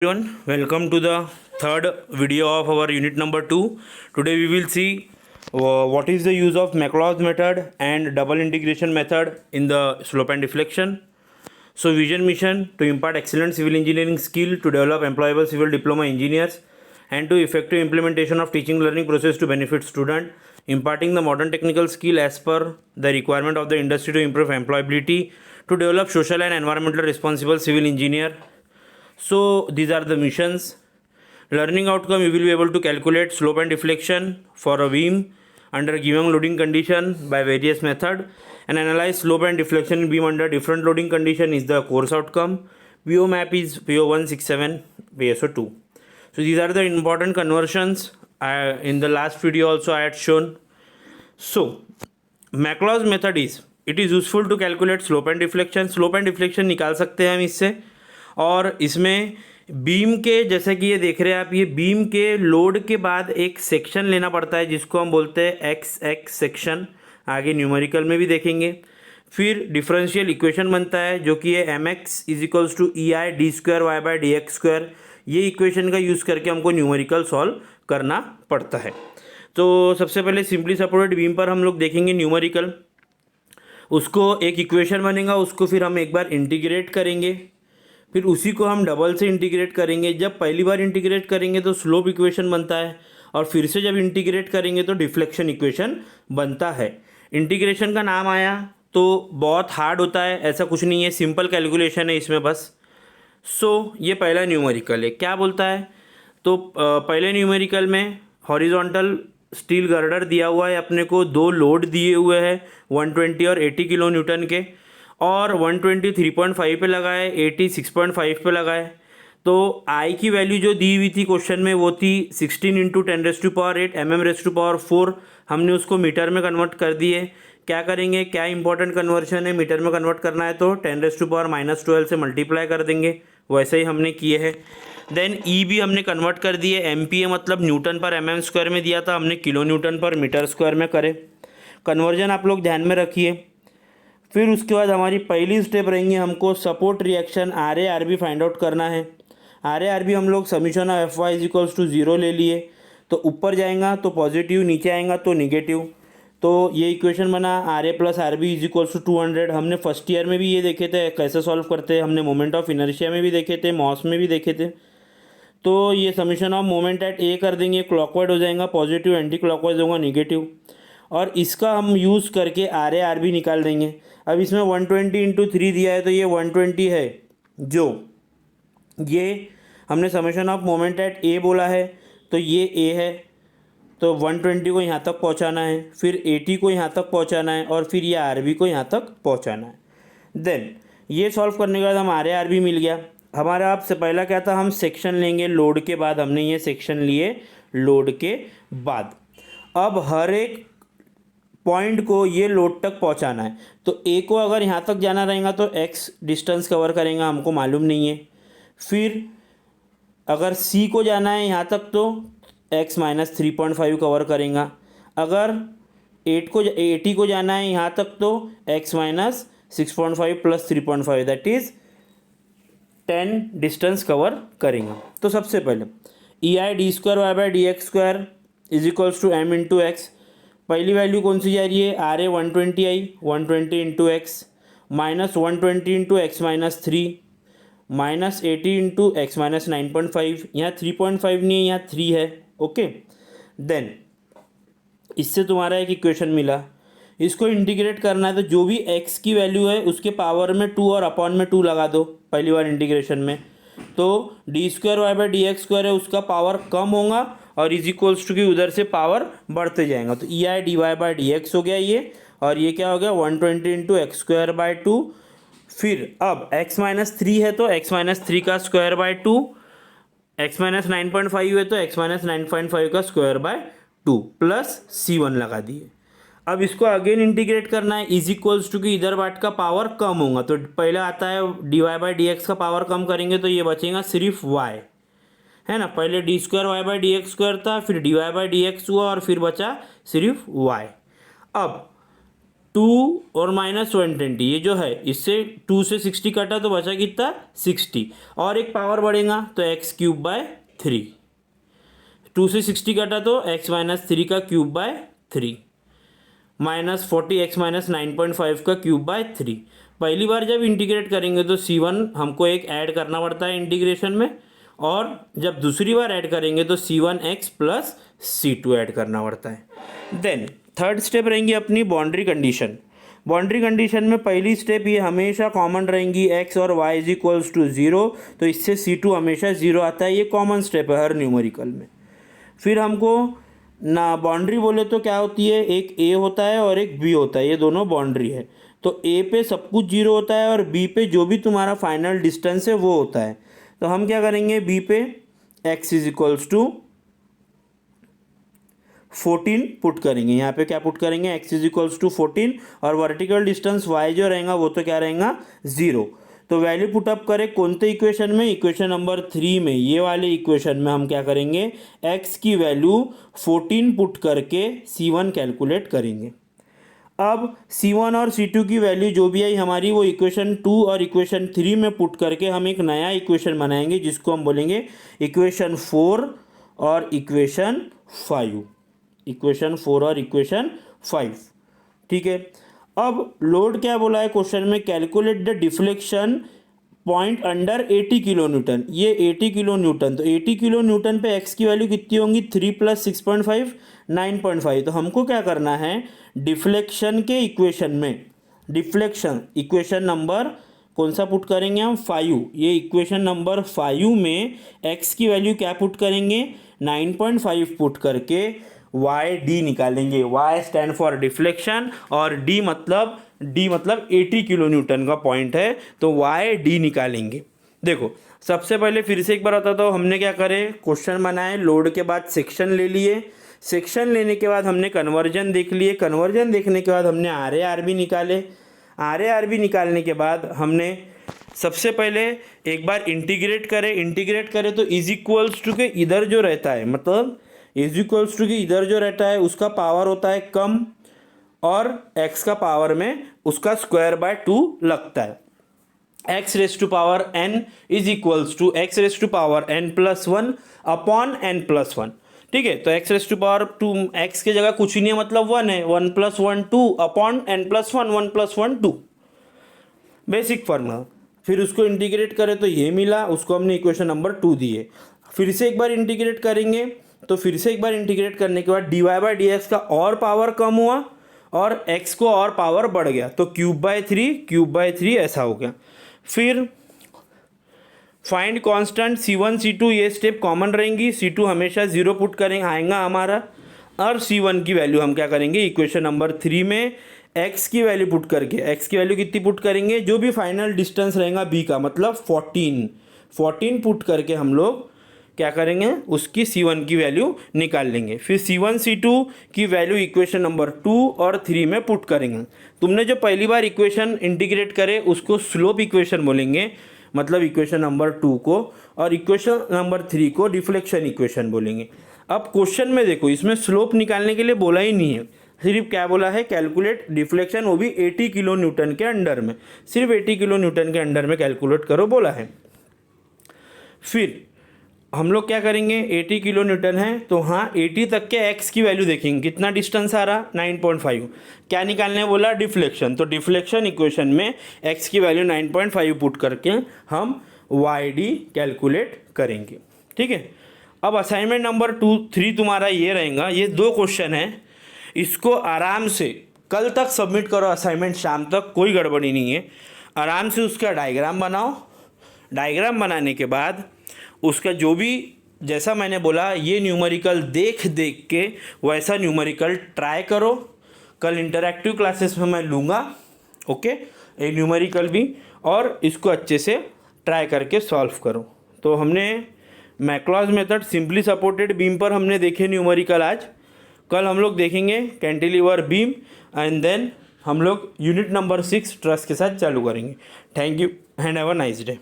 Everyone, welcome to the third video of our unit number 2. Today we will see what is the use of McLaws method and double integration method in the slope and deflection. So vision mission to impart excellent civil engineering skill to develop employable civil diploma engineers and to effective implementation of teaching learning process to benefit student, imparting the modern technical skill as per the requirement of the industry to improve employability, to develop social and environmental responsible civil engineer. So these are the missions. Learning outcome, you will be able to calculate slope and deflection for a beam under given loading condition by various method and analyze slope and deflection in beam under different loading condition is the course outcome. PO map is PO 167, PSO 2. So these are the important conversions. In the last video also I had shown. So McLaws method is, it is useful to calculate slope and deflection. slope and deflection निकाल सकते हैं हम इससे, और इसमें beam के, जैसे कि ये देख रहे हैं आप, ये बीम के लोड के बाद एक सेक्शन लेना पड़ता है जिसको हम बोलते हैं एक्स एक्स सेक्शन, आगे न्यूमेरिकल में भी देखेंगे. फिर डिफरेंशियल इक्वेशन बनता है जो कि है M X is equals to E I D square Y by D x square. ये इक्वेशन का यूज़ करके हमको न्यूमेरिकल सॉल्व करना पड़ता है. तो सबसे पहले सिंपली सपोर्टेड बीम पर हम लोग देखेंगे न्यूमेरिकल, उसको एक इक्वेशन बनेगा, उसको फिर हम एक बार इंटीग्रेट करेंगे, फिर उसी को हम डबल से इंटीग्रेट करेंगे. जब पहली बार इंटीग्रेट करेंगे तो स्लोप इक्वेशन बनता है, और फिर से जब इंटीग्रेट करेंगे तो डिफ्लेक्शन इक्वेशन बनता है. इंटीग्रेशन का नाम आया तो बहुत हार्ड होता है, ऐसा कुछ नहीं है, सिंपल कैलकुलेशन है इसमें बस. ये पहला न्यूमेरिकल है. क्या बोलता है, तो पहले न्यूमेरिकल में हॉरिजॉन्टल स्टील गर्डर दिया हुआ है अपने को, दो लोड दिए हुए हैं 120 और 80 किलो न्यूटन के, और 120 3.5 पे लगाए, 80 6.5 पे लगाए. तो आई की वैल्यू जो दी हुई थी क्वेश्चन में वो थी 16 इंटू 10⁸ mm⁴. हमने उसको मीटर में कन्वर्ट कर दिए. क्या करेंगे, क्या इंपॉर्टेंट कन्वर्शन है, मीटर में कन्वर्ट करना है तो 10⁻⁻12 से मल्टीप्लाई कर देंगे, वैसे ही हमने किए हैं. देन ई भी हमने कन्वर्ट कर दिए, एम पी ए मतलब न्यूटन पर mm स्क्वायर में दिया था, हमने किलो न्यूटन पर मीटर स्क्वायर में करे. कन्वर्जन आप लोग ध्यान में रखिए. फिर उसके बाद हमारी पहली स्टेप रहेंगी, हमको support reaction R A R B find out करना है. आर ए आर बी हम लोग summation of F Y is equals to 0 ले लिए, तो ऊपर जाएगा तो पॉजिटिव, नीचे आएगा तो निगेटिव. तो ये इक्वेशन बना R A plus R B is equals to 200. हमने फर्स्ट ईयर में भी ये देखे थे कैसे सॉल्व करते हैं, हमने मोमेंट ऑफ इनर्शिया में भी देखे थे, मॉस में भी देखे थे. तो ये समीशन ऑफ मोमेंट एट ए कर देंगे, क्लॉकवाइज हो जाएगा पॉजिटिव, एंटी क्लॉकवाइज होगा निगेटिव, और इसका हम यूज़ करके आर ए आर बी निकाल देंगे. अब इसमें 120 इंटू 3 दिया है तो ये 120 है, जो ये हमने समेशन ऑफ मोमेंट एट ए बोला है तो ये ए है, तो 120 को यहाँ तक पहुँचाना है, फिर 80 को यहाँ तक पहुँचाना है, और फिर ये आर बी को यहाँ तक पहुँचाना है. देन ये सॉल्व करने के बाद हम आर ए आर बी मिल गया. हमारा आपसे पहला क्या था, हम सेक्शन लेंगे लोड के बाद, हमने ये सेक्शन लिए लोड के बाद. अब हर एक पॉइंट को ये लोड तक पहुंचाना है, तो ए को अगर यहाँ तक जाना रहेगा तो एक्स डिस्टेंस कवर करेगा, हमको मालूम नहीं है. फिर अगर सी को जाना है यहाँ तक तो एक्स माइनस 3.5 कवर करेगा. अगर 80 को जाना है यहाँ तक तो x minus 6.5 plus 3.5 that is 10 distance cover करेगा. तो सबसे पहले E I D square Y by D x square is equals to M into x. पहली वैल्यू कौन सी जा रही है, R A 120 I, 120 into x minus 120 into x minus 3 minus 80 into x minus 9.5. यहाँ 3.5 नहीं है, यहाँ 3 है. ओके. देन इससे तुम्हारा एक इक्वेशन मिला, इसको इंटीग्रेट करना है तो जो भी x की वैल्यू है उसके पावर में 2 और अपॉन में 2 लगा दो पहली बार इंटीग्रेशन में. तो D square Y by D x square है, उसका पावर कम होगा और इज इक्वल्स टू की उधर से पावर बढ़ते जाएगा. तो E I d y by D x हो गया ये, और ये क्या हो गया 120 इंटू एक्स स्क्वायर बाई 2. फिर अब x माइनस 3 है तो x माइनस 3 का स्क्वायर बाय 2, x माइनस 9.5 है तो x माइनस 9.5 का स्क्वायर बाय 2 प्लस C1 लगा दिए. अब इसको अगेन इंटीग्रेट करना है, इज इक्वल्स टू कि इधर बाट का पावर कम होगा, तो पहले आता है d y by D x का पावर कम करेंगे तो ये बचेगा सिर्फ y, है ना. पहले d square Y by D x square था, फिर d y by D x हुआ, और फिर बचा सिर्फ y. अब 2 और -120, ये जो है इससे 2 से 60 कटा तो बचा कितना 60, और एक पावर बढ़ेगा तो x³/3, 2 से 60 कटा तो x-3 का क्यूब/3 -40x-9.5 का क्यूब/3। पहली बार जब इंटीग्रेट करेंगे तो C1 हमको एक ऐड करना पड़ता है इंटीग्रेशन में, और जब दूसरी बार ऐड करेंगे तो C1x प्लस C2 ऐड करना पड़ता है। देन थर्ड स्टेप रहेंगी अपनी बाउंड्री कंडीशन। बाउंड्री कंडीशन में पहली स्टेप ये हमेशा कॉमन रहेंगी, x और y इज इक्वल्स टू 0, तो इससे C2 हमेशा 0 आता है, ये कॉमन स्टेप है हर न्यूमेरिकल में। फिर हमको ना बाउंड्री बोले तो क्या होती है, एक a होता है और एक b होता है, ये दोनों बाउंड्री है। तो a पे सब कुछ 0 होता है और b पे जो भी तुम्हारा फाइनल डिस्टेंस है वो होता है। तो हम क्या करेंगे, b पे x is equals to 14 put करेंगे, यहाँ पे क्या पुट करेंगे, x इज इक्वल्स टू 14, और वर्टिकल डिस्टेंस y जो रहेगा वो तो क्या रहेगा 0। तो वैल्यू पुटअप करें कौन से इक्वेशन में, इक्वेशन नंबर 3 में, ये वाले इक्वेशन में हम क्या करेंगे, x की वैल्यू 14 पुट करके C1 कैलकुलेट करेंगे। अब C1 और C2 की वैल्यू जो भी आई हमारी वो इक्वेशन 2 और इक्वेशन 3 में पुट करके हम एक नया इक्वेशन बनाएंगे जिसको हम बोलेंगे इक्वेशन 4 और इक्वेशन 5, इक्वेशन 4 और इक्वेशन 5, ठीक है। अब लोड क्या बोला है क्वेश्चन में, calculate the deflection point under 80 kilo Newton, ये 80 किलो न्यूटन, तो 80 किलो न्यूटन पे x की वैल्यू कितनी होंगी, 3 + 6.5 9.5। तो हमको क्या करना है, डिफ्लेक्शन के इक्वेशन में, डिफ्लेक्शन इक्वेशन नंबर कौन सा पुट करेंगे हम, 5, ये इक्वेशन नंबर 5 में x की वैल्यू क्या पुट करेंगे, 9.5 पुट करके y/d निकालेंगे। y स्टैंड फॉर डिफ्लेक्शन और d मतलब 80 किलो न्यूटन का पॉइंट है, तो y/d निकालेंगे। देखो सबसे पहले फिर से एक बार बताता हूँ, हमने क्या करे, क्वेश्चन बनाए, लोड के बाद सेक्शन ले लिए, सेक्शन लेने के बाद हमने कन्वर्जन देख लिए, कन्वर्जन देखने के बाद हमने RA/RB निकाले, RA/RB निकालने के बाद हमने सबसे पहले एक बार इंटीग्रेट करें तो इज इक्वल्स टू के इधर जो रहता है, मतलब इज इक्वल्स टू के इधर जो रहता है उसका पावर होता है कम, और x का पावर में उसका स्क्वायर/2 लगता है। x⁻n is equals to x⁻n+1 upon n+1, ठीक है। तो x⁻2 x की जगह कुछ ही नहीं है, मतलब 1 है, 1 + 1 2 अपॉन n+1 1 + 1 2, बेसिक फॉर्मूला। फिर उसको इंटीग्रेट करें तो ये मिला, उसको हमने इक्वेशन नंबर 2 दिए। फिर से एक बार इंटीग्रेट करेंगे, तो फिर से एक बार इंटीग्रेट करने के बाद dy/dx का और पावर कम हुआ और x को और पावर बढ़ गया, तो क्यूब/3 ऐसा हो गया। फिर फाइंड कांस्टेंट C1 C2, ये स्टेप कॉमन रहेंगी, C2 हमेशा 0 पुट करेंगे आएगा हमारा, और C1 की वैल्यू हम क्या करेंगे, इक्वेशन नंबर 3 में x की वैल्यू पुट करके, x की वैल्यू कितनी पुट करेंगे, जो भी फाइनल डिस्टेंस रहेगा b का, मतलब 14 पुट करके हम लोग क्या करेंगे, उसकी C1 की वैल्यू निकाल लेंगे। फिर C1 C2 की वैल्यू इक्वेशन नंबर 2 और 3 में पुट करेंगे। तुमने जो पहली बार इक्वेशन इंटीग्रेट करे उसको स्लोप इक्वेशन बोलेंगे, मतलब इक्वेशन नंबर 2 को, और इक्वेशन नंबर 3 को डिफ्लेक्शन इक्वेशन बोलेंगे। अब क्वेश्चन में देखो, इसमें स्लोप निकालने के लिए बोला ही नहीं है, सिर्फ क्या बोला है, कैलकुलेट डिफ्लेक्शन, वो भी 80 किलो न्यूटन के अंडर में, सिर्फ 80 किलो न्यूटन के अंडर में कैलकुलेट करो बोला है। फिर हम लोग क्या करेंगे, 80 किलो न्यूटन है तो हाँ 80 तक के x की वैल्यू देखेंगे, कितना डिस्टेंस आ रहा, 9.5, क्या निकालने बोला, डिफ्लेक्शन। तो डिफ्लेक्शन इक्वेशन में x की वैल्यू 9.5 पुट करके हम y/d कैलकुलेट करेंगे, ठीक है। अब असाइनमेंट नंबर 3 तुम्हारा ये रहेगा, ये 2 क्वेश्चन है, इसको आराम से कल तक सबमिट करो असाइनमेंट, शाम तक, कोई गड़बड़ी नहीं है। आराम से उसका डायग्राम बनाओ, डायग्राम बनाने के बाद उसका जो भी, जैसा मैंने बोला, ये न्यूमेरिकल देख के वैसा न्यूमेरिकल ट्राई करो। कल इंटरैक्टिव क्लासेस में मैं लूँगा, ओके, ये न्यूमेरिकल भी, और इसको अच्छे से ट्राई करके सॉल्व करो। तो हमने मैक्लॉज मेथड सिंपली सपोर्टेड बीम पर हमने देखे न्यूमेरिकल आज, कल हम लोग देखेंगे कैंटिलीवर बीम, एंड देन हम लोग यूनिट नंबर 6 ट्रस के साथ चालू करेंगे। Thank you and have a nice day.